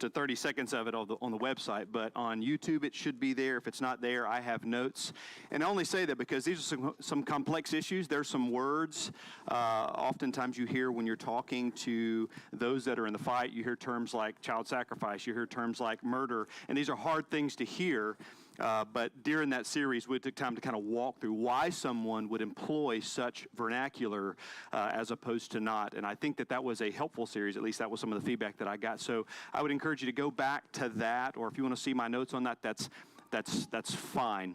to 30 seconds of it on the website, but on YouTube it should be there. If it's not there, I have notes. And I only say that because these are some complex issues. There's some words oftentimes you hear when you're talking to those that are in the fight. You hear terms like child sacrifice. You hear terms like murder. And these are hard things to hear. But during that series, we took time to kind of walk through why someone would employ such vernacular as opposed to not. And I think that was a helpful series. At least that was some of the feedback that I got. So I would encourage you to go back to that, or if you want to see my notes on that, that's fine,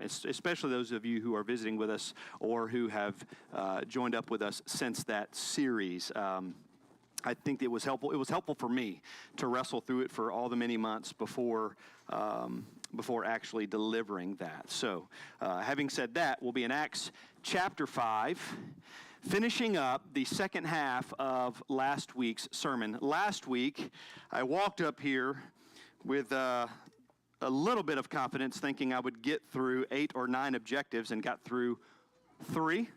especially those of you who are visiting with us or who have joined up with us since that series. I think it was helpful. It was helpful for me to wrestle through it for all the many months before actually delivering that. So, having said that, we'll be in Acts chapter 5, finishing up the second half of last week's sermon. Last week, I walked up here with a little bit of confidence, thinking I would get through 8 or 9 objectives, and got through 3,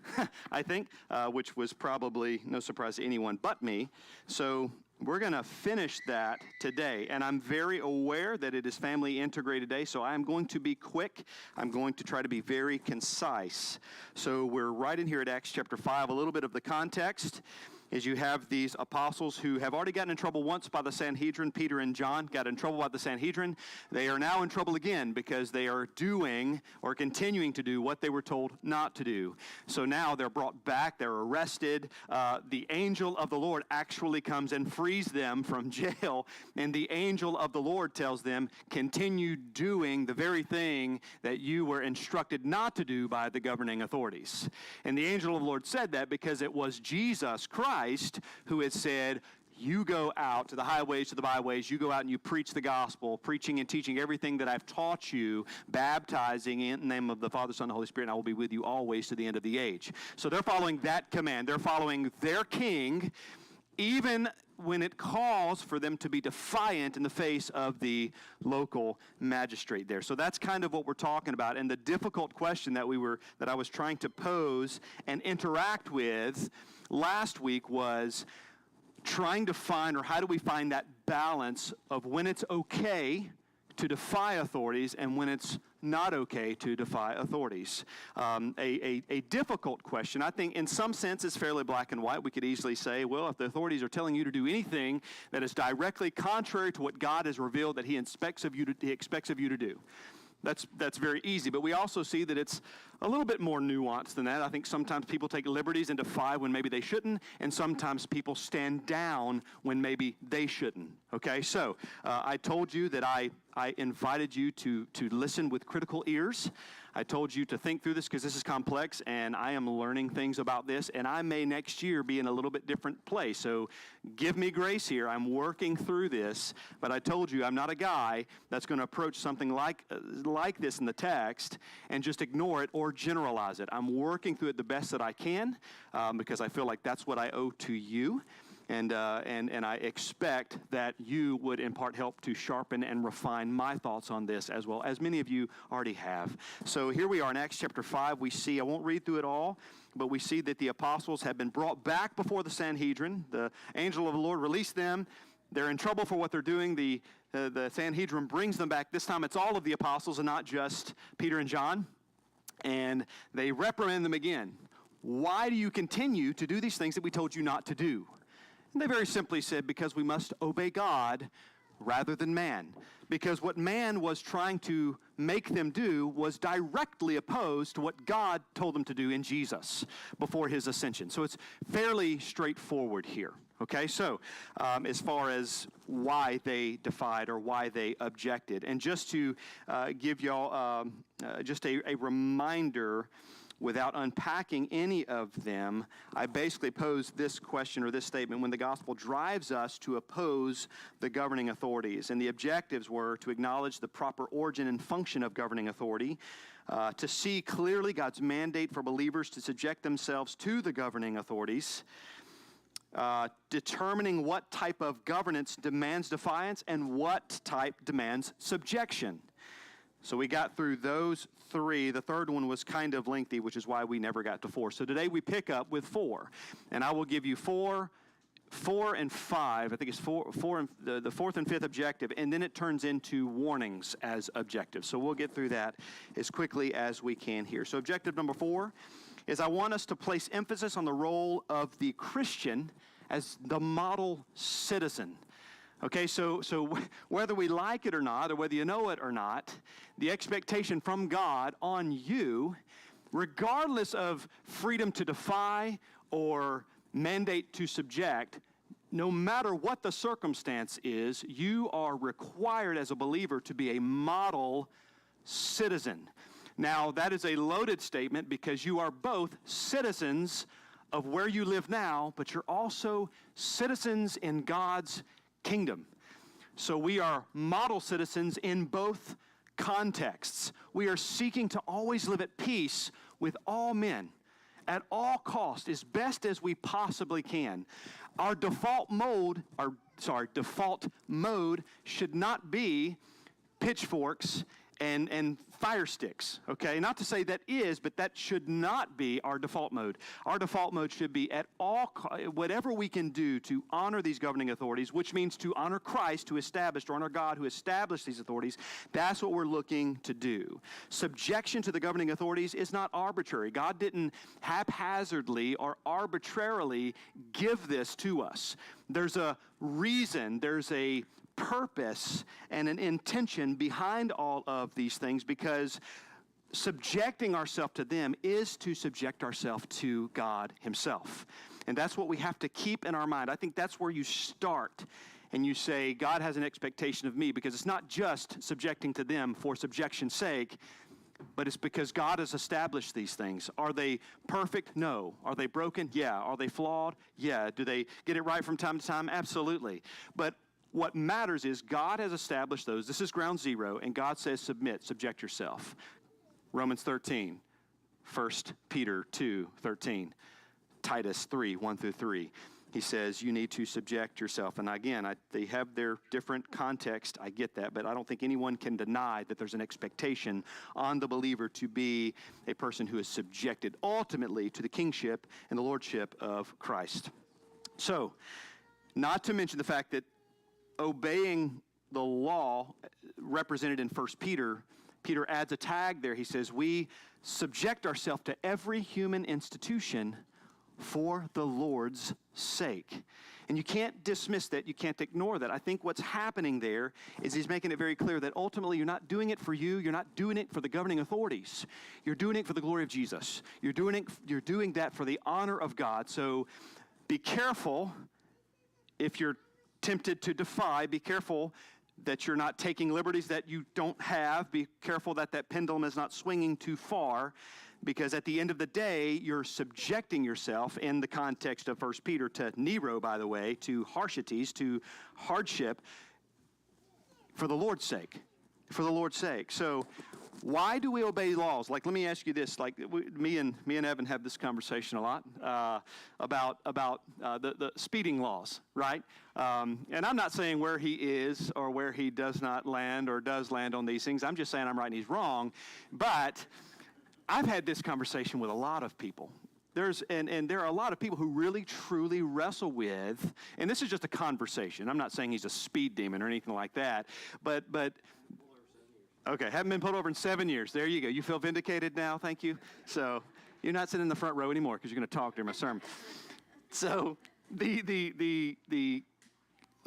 I think, which was probably no surprise to anyone but me. So we're going to finish that today, and I'm very aware that it is Family Integrated Day, so I'm going to be quick. I'm going to try to be very concise. So we're right in here at Acts chapter 5. A little bit of the context is you have these apostles who have already gotten in trouble once by the Sanhedrin. Peter and John got in trouble by the Sanhedrin. They are now in trouble again because they are doing or continuing to do what they were told not to do. So now they're brought back. They're arrested. The angel of the Lord actually comes and frees them from jail. And the angel of the Lord tells them, continue doing the very thing that you were instructed not to do by the governing authorities. And the angel of the Lord said that because it was Jesus Christ who had said, you go out to the highways, to the byways, you go out and you preach the gospel, preaching and teaching everything that I've taught you, baptizing in the name of the Father, Son, and Holy Spirit, and I will be with you always to the end of the age. So they're following that command. They're following their king, even when it calls for them to be defiant in the face of the local magistrate there. So that's kind of what we're talking about. And the difficult question that I was trying to pose and interact with last week was trying to find, or how do we find that balance of when it's okay to defy authorities and when it's not okay to defy authorities. A difficult question. I think in some sense it's fairly black and white. We could easily say, well, if the authorities are telling you to do anything that is directly contrary to what God has revealed that He expects of you to do, that's very easy. But we also see that it's a little bit more nuanced than that. I think sometimes people take liberties and defy when maybe they shouldn't, and sometimes people stand down when maybe they shouldn't. Okay, so I told you that I invited you to listen with critical ears. I told you to think through this because this is complex, and I am learning things about this, and I may next year be in a little bit different place. So give me grace here. I'm working through this, but I told you I'm not a guy that's going to approach something like this in the text and just ignore it or generalize it. I'm working through it the best that I can because I feel like that's what I owe to you. And I expect that you would in part help to sharpen and refine my thoughts on this as well, as many of you already have. So here we are in Acts chapter 5. We see, I won't read through it all, but we see that the apostles have been brought back before the Sanhedrin. The angel of the Lord released them. They're in trouble for what they're doing. The Sanhedrin brings them back. This time it's all of the apostles and not just Peter and John. And they reprimand them again. Why do you continue to do these things that we told you not to do? And they very simply said, because we must obey God rather than man. Because what man was trying to make them do was directly opposed to what God told them to do in Jesus before His ascension. So it's fairly straightforward here. Okay, so as far as why they defied or why they objected. And just to give y'all just a reminder, without unpacking any of them, I basically posed this question or this statement: when the gospel drives us to oppose the governing authorities, and the objectives were to acknowledge the proper origin and function of governing authority, to see clearly God's mandate for believers to subject themselves to the governing authorities, determining what type of governance demands defiance and what type demands subjection. So we got through those 3. The third one was kind of lengthy, which is why we never got to 4. So today we pick up with 4. And I will give you 4 4 and 5, I think it's the fourth and fifth objective, and then it turns into warnings as objectives. So we'll get through that as quickly as we can here. So objective number 4 is I want us to place emphasis on the role of the Christian as the model citizen. Okay, so whether we like it or not, or whether you know it or not, the expectation from God on you, regardless of freedom to defy or mandate to subject, no matter what the circumstance is, you are required as a believer to be a model citizen. Now, that is a loaded statement because you are both citizens of where you live now, but you're also citizens in God's kingdom. So we are model citizens in both contexts. We are seeking to always live at peace with all men at all costs, as best as we possibly can. Our default mode should not be pitchforks and fire sticks, okay? Not to say that is, but that should not be our default mode. Our default mode should be at whatever we can do to honor these governing authorities, which means to honor Christ who established, or honor God who established these authorities. That's what we're looking to do. Subjection to the governing authorities is not arbitrary. God didn't haphazardly or arbitrarily give this to us. There's a reason, there's a purpose and an intention behind all of these things, because subjecting ourselves to them is to subject ourselves to God himself. And that's what we have to keep in our mind. I think that's where you start and you say, God has an expectation of me, because it's not just subjecting to them for subjection's sake, but it's because God has established these things. Are they perfect? No. Are they broken? Yeah. Are they flawed? Yeah. Do they get it right from time to time? Absolutely. But what matters is God has established those. This is ground zero, and God says subject yourself. Romans 13, 1 Peter 2, 13, Titus 3, 1 through 3. He says you need to subject yourself. And again, they have their different context. I get that, but I don't think anyone can deny that there's an expectation on the believer to be a person who is subjected ultimately to the kingship and the lordship of Christ. So, not to mention the fact that obeying the law represented in 1 Peter, Peter adds a tag there. He says, we subject ourselves to every human institution for the Lord's sake. And you can't dismiss that. You can't ignore that. I think what's happening there is he's making it very clear that ultimately you're not doing it for you. You're not doing it for the governing authorities. You're doing it for the glory of Jesus. You're doing that for the honor of God. So be careful if you're tempted to defy. Be careful that you're not taking liberties that you don't have. Be careful that that pendulum is not swinging too far, because at the end of the day, you're subjecting yourself, in the context of 1 Peter, to Nero, by the way, to harshities, to hardship, for the Lord's sake. For the Lord's sake. So why do we obey laws? Like, let me ask you this. Like, me and Evan have this conversation a lot about the speeding laws, right? And I'm not saying where he is or where he does not land or does land on these things. I'm just saying I'm right and he's wrong. But I've had this conversation with a lot of people. There are a lot of people who really, truly wrestle with, and this is just a conversation. I'm not saying he's a speed demon or anything like that, but okay, haven't been pulled over in 7 years. There you go. You feel vindicated now? Thank you. So you're not sitting in the front row anymore because you're going to talk during my sermon. So the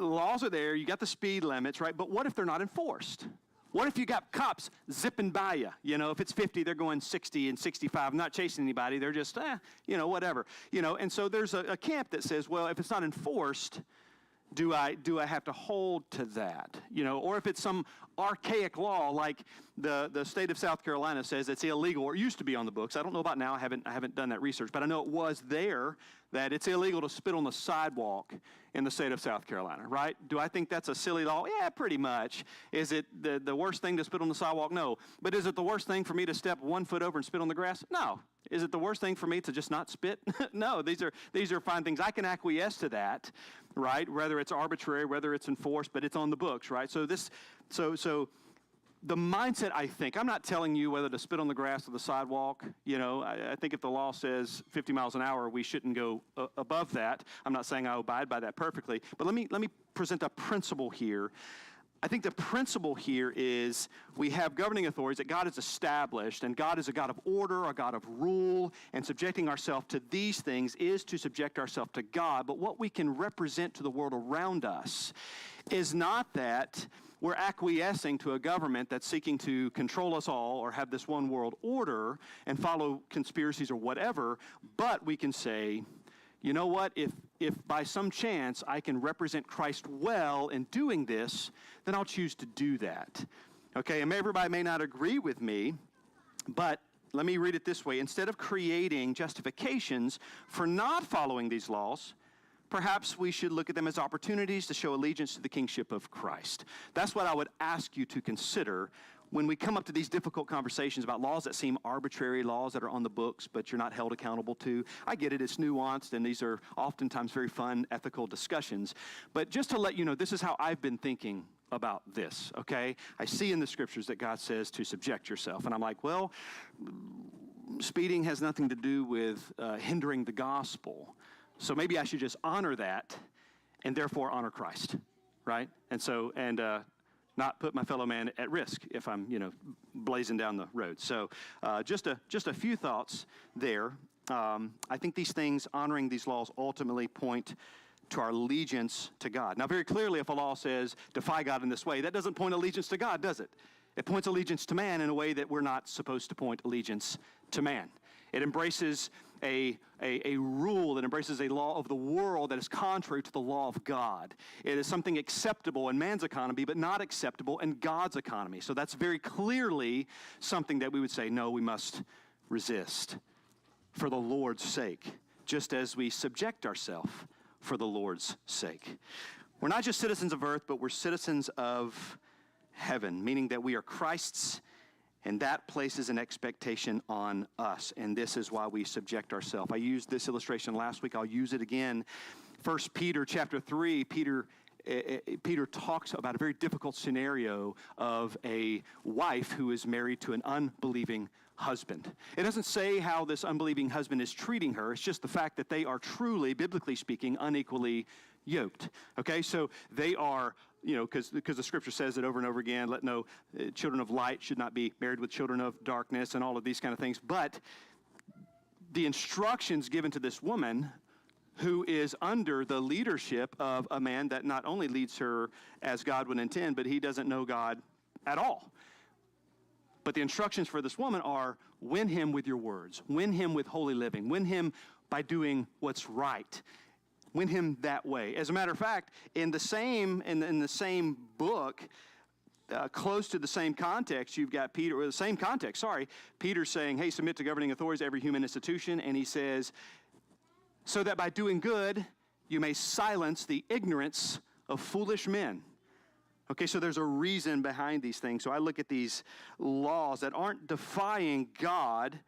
laws are there. You got the speed limits, right? But what if they're not enforced? What if you got cops zipping by you? You know, if it's 50, they're going 60 and 65, not chasing anybody. They're just, whatever. And so there's a camp that says, well, if it's not enforced, do I have to hold to that? Or if it's some archaic law, like the state of South Carolina says it's illegal, or it used to be on the books. I don't know about now. I haven't done that research, but I know it was there, that it's illegal to spit on the sidewalk in the state of South Carolina, right? Do I think that's a silly law? Yeah, pretty much. Is it the worst thing to spit on the sidewalk? No. But is it the worst thing for me to step 1 foot over and spit on the grass? No. Is it the worst thing for me to just not spit? No. These are fine things. I can acquiesce to that, right? Whether it's arbitrary, whether it's enforced, but it's on the books, right? So the mindset, I think, I'm not telling you whether to spit on the grass or the sidewalk. I think if the law says 50 miles an hour, we shouldn't go above that. I'm not saying I abide by that perfectly, but let me present a principle here. I think the principle here is we have governing authorities that God has established, and God is a God of order, a God of rule, and subjecting ourselves to these things is to subject ourselves to God. But what we can represent to the world around us is not that we're acquiescing to a government that's seeking to control us all or have this one world order and follow conspiracies or whatever, but we can say, you know what, if by some chance I can represent Christ well in doing this, then I'll choose to do that. Okay, and everybody may not agree with me, but let me read it this way. Instead of creating justifications for not following these laws, perhaps we should look at them as opportunities to show allegiance to the kingship of Christ. That's what I would ask you to consider when we come up to these difficult conversations about laws that seem arbitrary, laws that are on the books, but you're not held accountable to. I get it, it's nuanced, and these are oftentimes very fun ethical discussions. But just to let you know, this is how I've been thinking about this, okay? I see in the scriptures that God says to subject yourself, and I'm like, well, speeding has nothing to do with hindering the gospel. So maybe I should just honor that and therefore honor Christ, right? And not put my fellow man at risk if I'm, blazing down the road. So just a few thoughts there. I think these things, honoring these laws, ultimately point to our allegiance to God. Now, very clearly, if a law says, defy God in this way, that doesn't point allegiance to God, does it? It points allegiance to man in a way that we're not supposed to point allegiance to man. It embraces a rule that embraces a law of the world that is contrary to the law of God. It is something acceptable in man's economy, but not acceptable in God's economy. So that's very clearly something that we would say, no, we must resist for the Lord's sake, just as we subject ourselves for the Lord's sake. We're not just citizens of earth, but we're citizens of heaven, meaning that we are Christ's, and that places an expectation on us, and this is why we subject ourselves. I used this illustration last week. I'll use it again. 1 Peter chapter 3, Peter talks about a very difficult scenario of a wife who is married to an unbelieving husband. It doesn't say how this unbelieving husband is treating her. It's just the fact that they are truly, biblically speaking, unequally yoked. Okay, so they are, because the scripture says it over and over again, let no children of light should not be married with children of darkness and all of these kind of things. But the instructions given to this woman, who is under the leadership of a man that not only leads her as God would intend, but he doesn't know God at all. But the instructions for this woman are, win him with your words, win him with holy living, win him by doing what's right. Win him that way. As a matter of fact, in the same book, close to the same context, you've got Peter, or the same context, Peter saying, hey, submit to governing authorities, every human institution, and he says, so that by doing good, you may silence the ignorance of foolish men. Okay, so there's a reason behind these things. So I look at these laws that aren't defying God,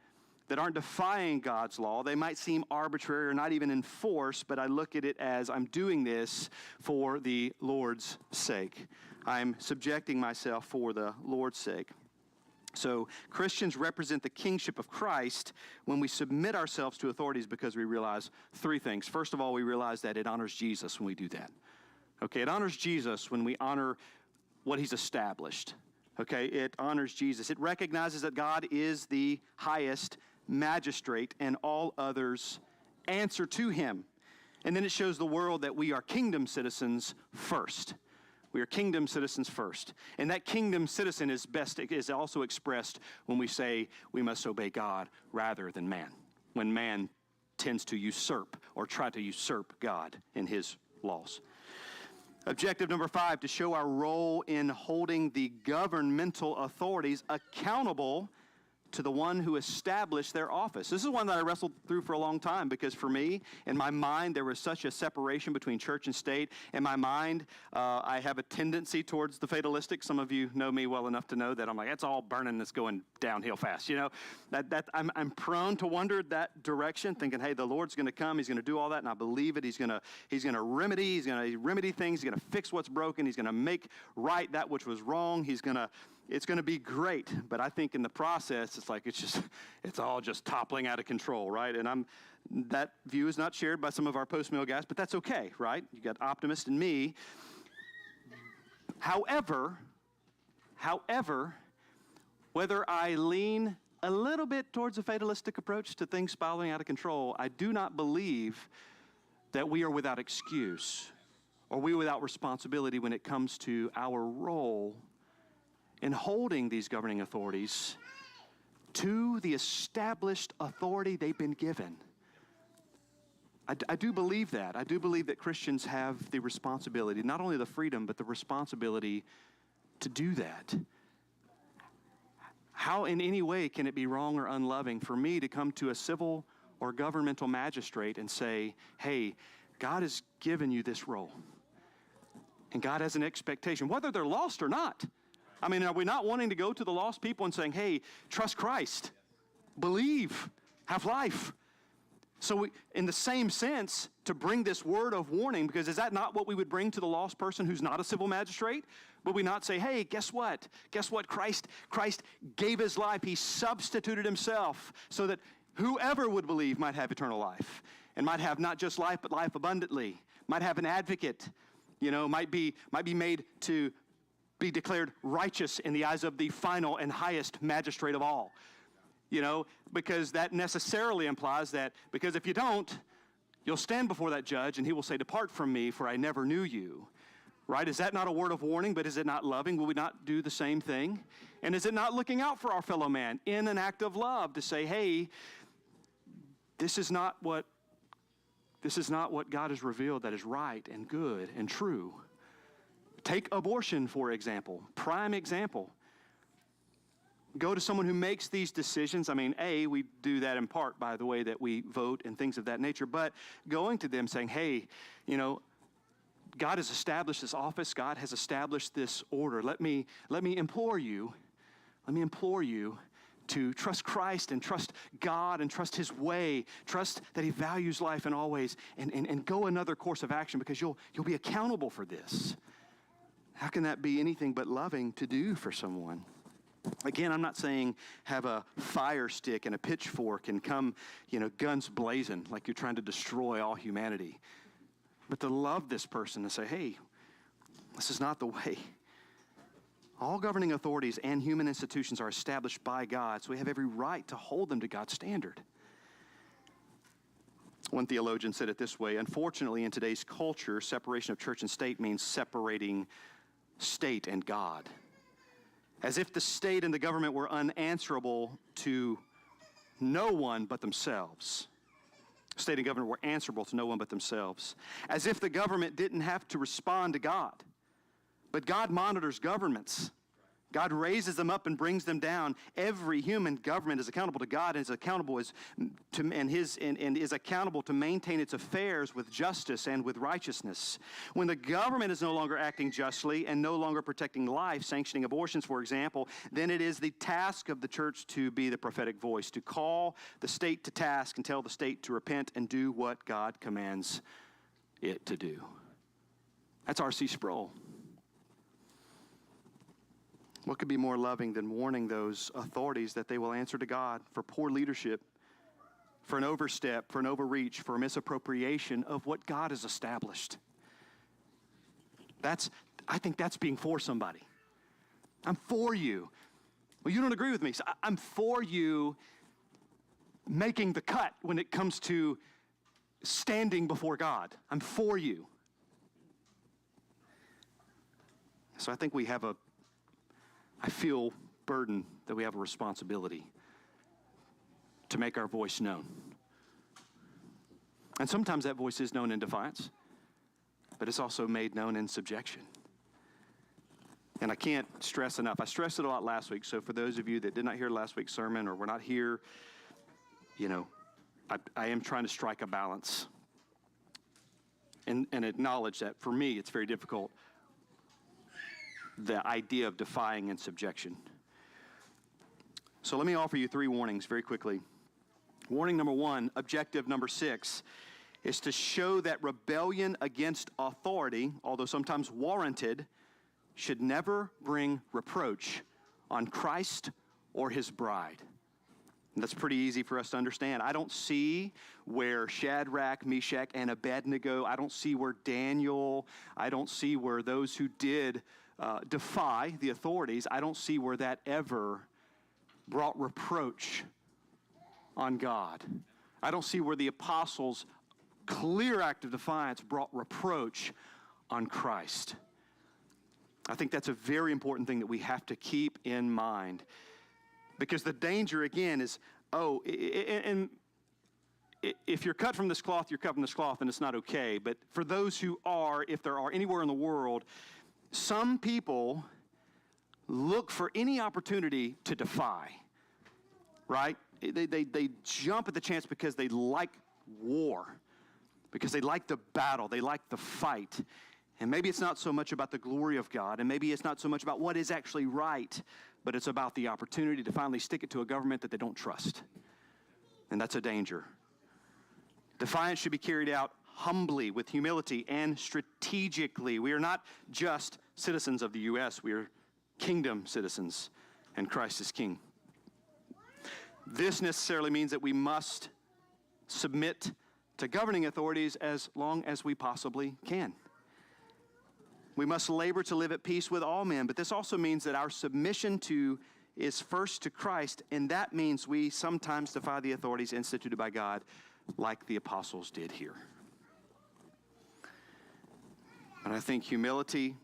that aren't defying God's law. They might seem arbitrary or not even enforced, but I look at it as I'm doing this for the Lord's sake. I'm subjecting myself for the Lord's sake. So Christians represent the kingship of Christ when we submit ourselves to authorities because we realize three things. First of all, we realize that it honors Jesus when we do that. Okay, it honors Jesus when we honor what he's established. Okay, it honors Jesus. It recognizes that God is the highest magistrate and all others answer to him. And then it shows the world that we are kingdom citizens first. We are kingdom citizens first. And that kingdom citizen is also expressed when we say we must obey God rather than man. When man tends to usurp or try to usurp God in his laws. Objective number 5, to show our role in holding the governmental authorities accountable to the one who established their office. This is one that I wrestled through for a long time because for me, in my mind, there was such a separation between church and state. In my mind, I have a tendency towards the fatalistic. Some of you know me well enough to know that I'm like, it's all burning, it's going downhill fast. I'm prone to wander that direction, thinking, hey, the Lord's going to come, he's going to do all that, and I believe it. He's going to remedy things, he's going to fix what's broken, he's going to make right that which was wrong, he's going to it's going to be great. But I think in the process, it's all just toppling out of control, right? And that view is not shared by some of our post-mill guys, but that's okay, right? You got optimist in me. However, whether I lean a little bit towards a fatalistic approach to things spiraling out of control, I do not believe that we are without excuse or we are without responsibility when it comes to our role in holding these governing authorities to the established authority they've been given. I do believe that. I do believe that Christians have the responsibility, not only the freedom, but the responsibility to do that. How in any way can it be wrong or unloving for me to come to a civil or governmental magistrate and say, hey, God has given you this role, and God has an expectation, whether they're lost or not. I mean, are we not wanting to go to the lost people and saying, hey, trust Christ, believe, have life? So in the same sense, to bring this word of warning, because is that not what we would bring to the lost person who's not a civil magistrate? Would we not say, hey, guess what? Guess what? Christ gave his life. He substituted himself so that whoever would believe might have eternal life and might have not just life, but life abundantly, might have an advocate, might be made to be declared righteous in the eyes of the final and highest magistrate of all. Because that necessarily implies that, because if you don't, you'll stand before that judge and he will say, depart from me, for I never knew you. Right? Is that not a word of warning, but is it not loving? Will we not do the same thing? And is it not looking out for our fellow man in an act of love to say, hey, this is not what God has revealed that is right and good and true. Take abortion, for example, prime example. Go to someone who makes these decisions. I mean, we do that in part by the way that we vote and things of that nature, but going to them saying, hey, God has established this office. God has established this order. Let me implore you to trust Christ and trust God and trust his way. Trust that he values life in all ways and go another course of action, because you'll be accountable for this. How can that be anything but loving to do for someone? Again, I'm not saying have a fire stick and a pitchfork and come, guns blazing like you're trying to destroy all humanity. But to love this person and say, hey, this is not the way. All governing authorities and human institutions are established by God, so we have every right to hold them to God's standard. One theologian said it this way: unfortunately, in today's culture, separation of church and state means separating state and God. As if the state and the government were unanswerable to no one but themselves. State and government were answerable to no one but themselves. As if the government didn't have to respond to God. But God monitors governments. God raises them up and brings them down. Every human government is accountable to God and is accountable is accountable to maintain its affairs with justice and with righteousness. When the government is no longer acting justly and no longer protecting life, sanctioning abortions, for example, then it is the task of the church to be the prophetic voice, to call the state to task and tell the state to repent and do what God commands it to do. That's R.C. Sproul. What could be more loving than warning those authorities that they will answer to God for poor leadership, for an overstep, for an overreach, for a misappropriation of what God has established? I think that's being for somebody. I'm for you. Well, you don't agree with me. So I'm for you making the cut when it comes to standing before God. I'm for you. So I think I feel burdened that we have a responsibility to make our voice known. And sometimes that voice is known in defiance, but it's also made known in subjection. And I can't stress enough. I stressed it a lot last week, so for those of you that did not hear last week's sermon or were not here, I am trying to strike a balance and acknowledge that for me it's very difficult, the idea of defying and subjection. So let me offer you 3 warnings very quickly. Warning number 1, objective number 6, is to show that rebellion against authority, although sometimes warranted, should never bring reproach on Christ or his bride. And that's pretty easy for us to understand. I don't see where Shadrach, Meshach, and Abednego, I don't see where Daniel, I don't see where those who did defy the authorities, I don't see where that ever brought reproach on God. I don't see where the apostles' clear act of defiance brought reproach on Christ. I think that's a very important thing that we have to keep in mind. Because the danger, again, is, and if you're cut from this cloth, you're cut from this cloth, and it's not okay. But for those who are, if there are anywhere in the world, some people look for any opportunity to defy, right? They jump at the chance because they like war, because they like the battle, they like the fight. And maybe it's not so much about the glory of God, and maybe it's not so much about what is actually right, but it's about the opportunity to finally stick it to a government that they don't trust. And that's a danger. Defiance should be carried out humbly, with humility, and strategically. We are not just citizens of the U.S., we are kingdom citizens, and Christ is king. This necessarily means that we must submit to governing authorities as long as we possibly can. We must labor to live at peace with all men, but this also means that our submission is first to Christ, and that means we sometimes defy the authorities instituted by God, like the apostles did here. And I think humility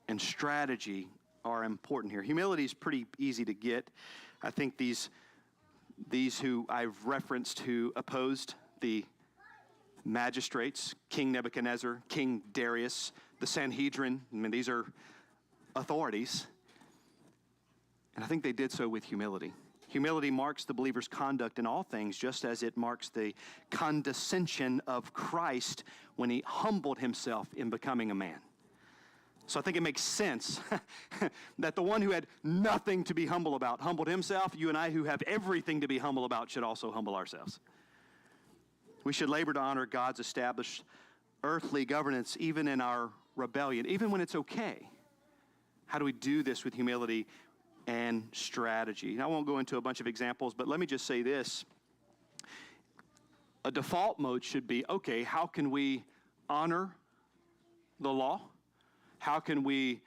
and strategy are important here. Humility is pretty easy to get. I think these who I've referenced who opposed the magistrates, King Nebuchadnezzar, King Darius, the Sanhedrin, I mean, these are authorities. And I think they did so with humility. Humility marks the believer's conduct in all things, just as it marks the condescension of Christ when he humbled himself in becoming a man. So I think it makes sense that the one who had nothing to be humble about humbled himself. You and I who have everything to be humble about should also humble ourselves. We should labor to honor God's established earthly governance even in our rebellion, even when it's okay. How do we do this with humility and strategy? Now, I won't go into a bunch of examples, but let me just say this. A default mode should be, okay, how can we honor the law? How can we,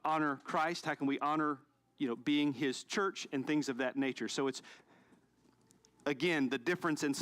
honor Christ? How can we honor, being his church and things of that nature? So it's, again, the difference in